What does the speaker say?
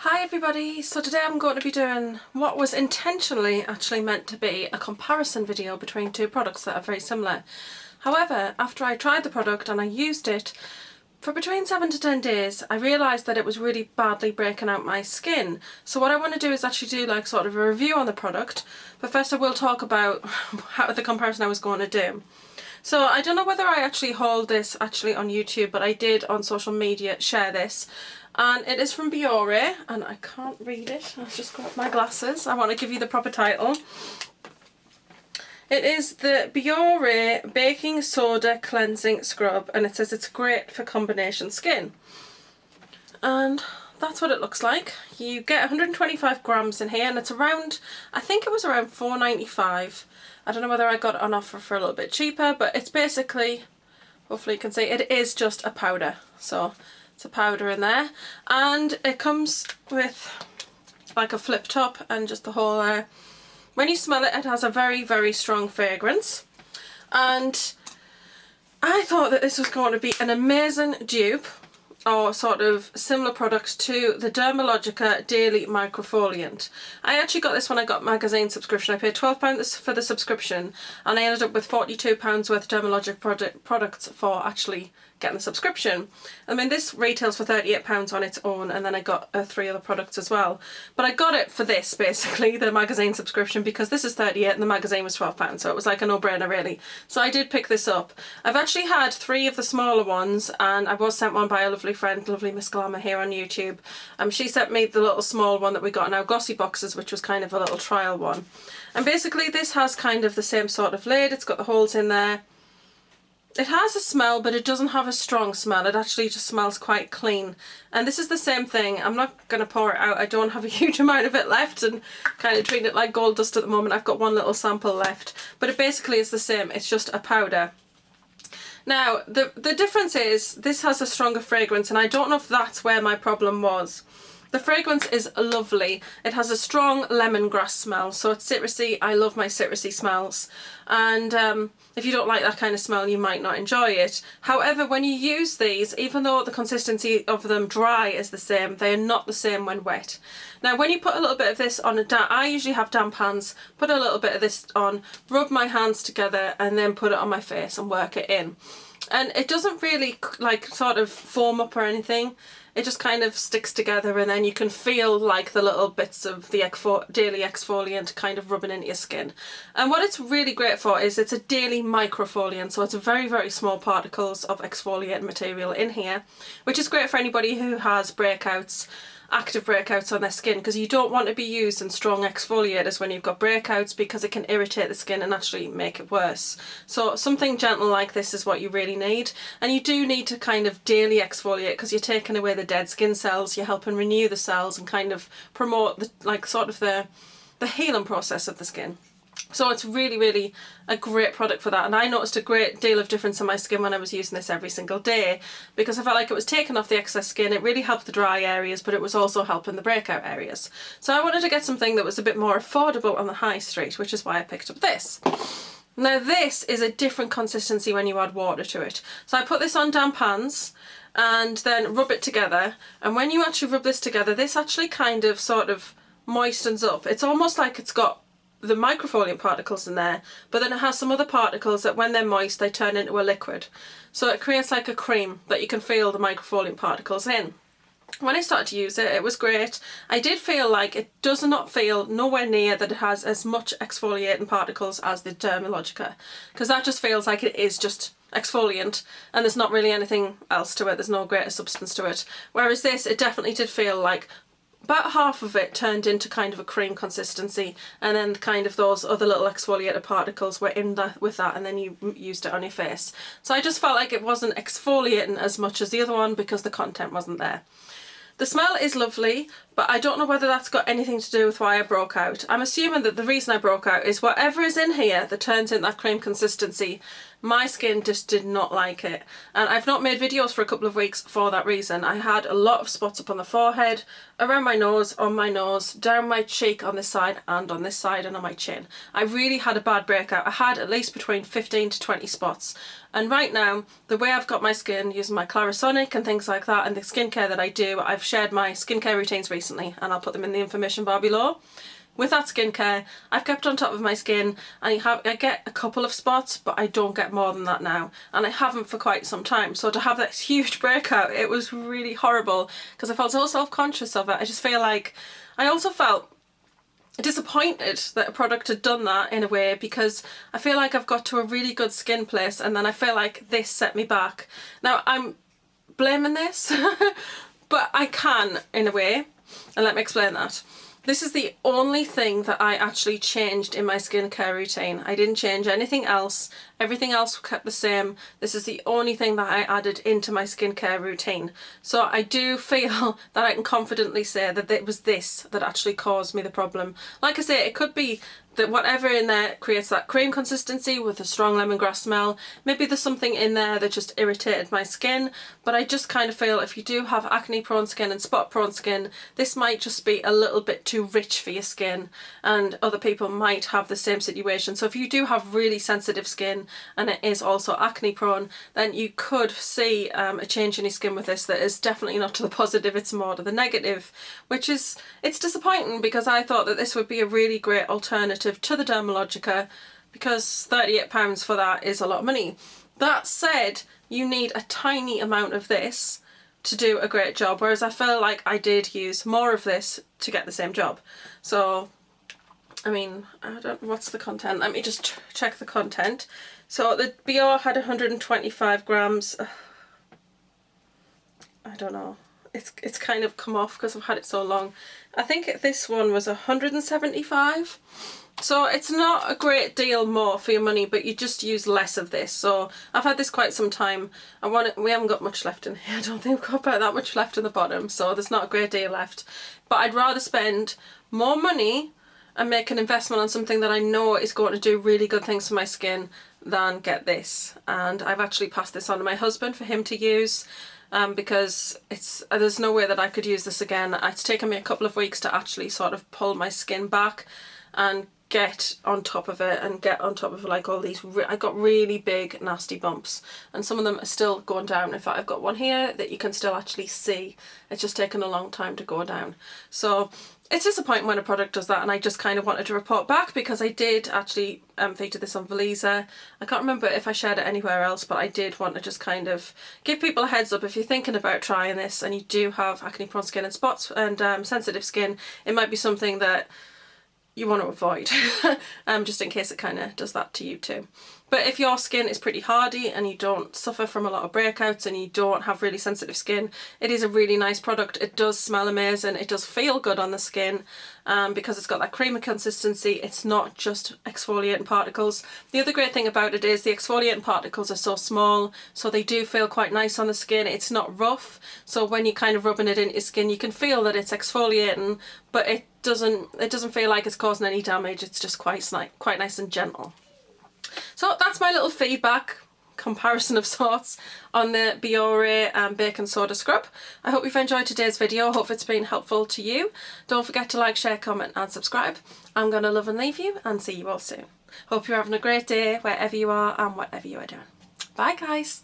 Hi everybody, so today I'm going to be doing what was intentionally actually meant to be a comparison video between two products that are very similar. However, after I tried the product and I used it for between 7 to 10 days, I realised that it was really badly breaking out my skin. So what I want to do is actually do like sort of a review on the product, but first I will talk about how the comparison I was going to do. So I don't know whether I actually hauled this actually on YouTube, but I did on social media share this. And it is from Biore, and I can't read it. I've just got my glasses. I want to give you the proper title. It is the Biore Baking Soda Cleansing Scrub, and it says it's great for combination skin. And that's what it looks like. You get 125 grams in here, and it's around, I think it was around £4.95. I don't know whether I got it on offer for a little bit cheaper, but it's basically, hopefully you can see, it is just a powder. So it's a powder in there, and it comes with like a flip top and just the whole when you smell it, it has a very, very strong fragrance. And I thought that this was going to be an amazing dupe or sort of similar product to the Dermalogica Daily Microfoliant. I actually got this when I got magazine subscription. I paid £12 for the subscription, and I ended up with £42 worth of Dermalogica products for actually getting the subscription. I mean, this retails for £38 on its own, and then I got 3 other products as well. But I got it for this, basically, the magazine subscription, because this is £38 and the magazine was £12, so it was like a no-brainer really. So I did pick this up. I've actually had 3 of the smaller ones, and I was sent one by a lovely friend, lovely Miss Glamour here on YouTube. She sent me the little small one that we got in our glossy boxes, which was kind of a little trial one. And basically this has kind of the same sort of lid. It's got the holes in there. It has a smell, but it doesn't have a strong smell. It actually just smells quite clean. And this is the same thing. I'm not going to pour it out. I don't have a huge amount of it left, and kind of treating it like gold dust at the moment. I've got one little sample left. But it basically is the same. It's just a powder. Now, the difference is this has a stronger fragrance, and I don't know if that's where my problem was. The fragrance is lovely. It has a strong lemongrass smell, so it's citrusy. I love my citrusy smells. And if you don't like that kind of smell, you might not enjoy it. However, when you use these, even though the consistency of them dry is the same, they are not the same when wet. Now, when you put a little bit of this on I usually have damp hands, put a little bit of this on, rub my hands together, and then put it on my face and work it in. And it doesn't really like sort of foam up or anything. It just kind of sticks together, and then you can feel like the little bits of the daily exfoliant kind of rubbing into your skin. And what it's really great for is it's a daily microfoliant, so it's very, very small particles of exfoliating material in here, which is great for anybody who has breakouts, active breakouts on their skin, because you don't want to be using strong exfoliators when you've got breakouts, because it can irritate the skin and actually make it worse. So something gentle like this is what you really need, and you do need to kind of daily exfoliate, because you're taking away the dead skin cells, you're helping renew the cells and kind of promote the like sort of the healing process of the skin. So it's really, really a great product for that, and I noticed a great deal of difference in my skin when I was using this every single day, because I felt like it was taking off the excess skin. It really helped the dry areas, but it was also helping the breakout areas. So I wanted to get something that was a bit more affordable on the high street, which is why I picked up this. Now this is a different consistency when you add water to it. So I put this on damp hands and then rub it together, and when you actually rub this together, this actually kind of sort of moistens up. It's almost like it's got the microfoliant particles in there, but then it has some other particles that when they're moist they turn into a liquid. So it creates like a cream that you can feel the microfoliant particles in. When I started to use it, it was great. I did feel like it does not feel nowhere near that it has as much exfoliating particles as the Dermalogica, because that just feels like it is just exfoliant and there's not really anything else to it. There's no greater substance to it. Whereas this, it definitely did feel like about half of it turned into kind of a cream consistency, and then kind of those other little exfoliated particles were in with that, and then you used it on your face. So I just felt like it wasn't exfoliating as much as the other one because the content wasn't there. The smell is lovely, but I don't know whether that's got anything to do with why I broke out. I'm assuming that the reason I broke out is whatever is in here that turns in that cream consistency My skin just did not like it, and I've not made videos for a couple of weeks for that reason. I had a lot of spots up on the forehead, around my nose, on my nose, down my cheek on this side and on this side and on my chin. I really had a bad breakout. I had at least between 15 to 20 spots, and right now the way I've got my skin using my Clarisonic and things like that and the skincare that I do, I've shared my skincare routines recently and I'll put them in the information bar below. With that skincare, I've kept on top of my skin, and I get a couple of spots, but I don't get more than that now, and I haven't for quite some time. So to have this huge breakout, it was really horrible because I felt so self-conscious of it. I just feel like, I also felt disappointed that a product had done that in a way, because I feel like I've got to a really good skin place and then I feel like this set me back. Now I'm blaming this, but I can in a way, and let me explain that. This is the only thing that I actually changed in my skincare routine. I didn't change anything else. Everything else kept the same. This is the only thing that I added into my skincare routine. So I do feel that I can confidently say that it was this that actually caused me the problem. Like I say, it could be that whatever in there creates that cream consistency with a strong lemongrass smell. Maybe there's something in there that just irritated my skin, but I just kind of feel if you do have acne prone skin and spot prone skin, this might just be a little bit too rich for your skin, and other people might have the same situation. So if you do have really sensitive skin and it is also acne prone, then you could see a change in your skin with this that is definitely not to the positive, it's more to the negative, which is, it's disappointing because I thought that this would be a really great alternative to the Dermalogica, because £38 for that is a lot of money. That said, you need a tiny amount of this to do a great job, whereas I feel like I did use more of this to get the same job. So I mean, I don't know what's the content. Let me just check the content. So the Biore had 125 grams. I don't know. It's kind of come off because I've had it so long. I think this one was 175. So it's not a great deal more for your money, but you just use less of this. So I've had this quite some time. We haven't got much left in here. I don't think we've got about that much left in the bottom, so there's not a great deal left. But I'd rather spend more money and make an investment on something that I know is going to do really good things for my skin than get this. And I've actually passed this on to my husband for him to use. Because there's no way that I could use this again. It's taken me a couple of weeks to actually sort of pull my skin back and get on top of it and get on top of like all these, I got really big nasty bumps, and some of them are still going down. In fact, I've got one here that you can still actually see. It's just taken a long time to go down. So it's disappointing when a product does that, and I just kind of wanted to report back because I did actually feature this on Valiza. I can't remember if I shared it anywhere else, but I did want to just kind of give people a heads up if you're thinking about trying this and you do have acne prone skin and spots and sensitive skin, it might be something that you want to avoid just in case it kind of does that to you too. But if your skin is pretty hardy and you don't suffer from a lot of breakouts and you don't have really sensitive skin, it is a really nice product. It does smell amazing, it does feel good on the skin because it's got that creamy consistency. It's not just exfoliating particles. The other great thing about it is the exfoliating particles are so small, so they do feel quite nice on the skin. It's not rough, so when you're kind of rubbing it into your skin, you can feel that it's exfoliating, but it doesn't feel like it's causing any damage. It's just quite nice and gentle. So that's my little feedback comparison of sorts on the Biore Baking Soda Scrub. I hope you've enjoyed today's video. I hope it's been helpful to you. Don't forget to like, share, comment and subscribe. I'm going to love and leave you and see you all soon. Hope you're having a great day wherever you are and whatever you are doing. Bye guys.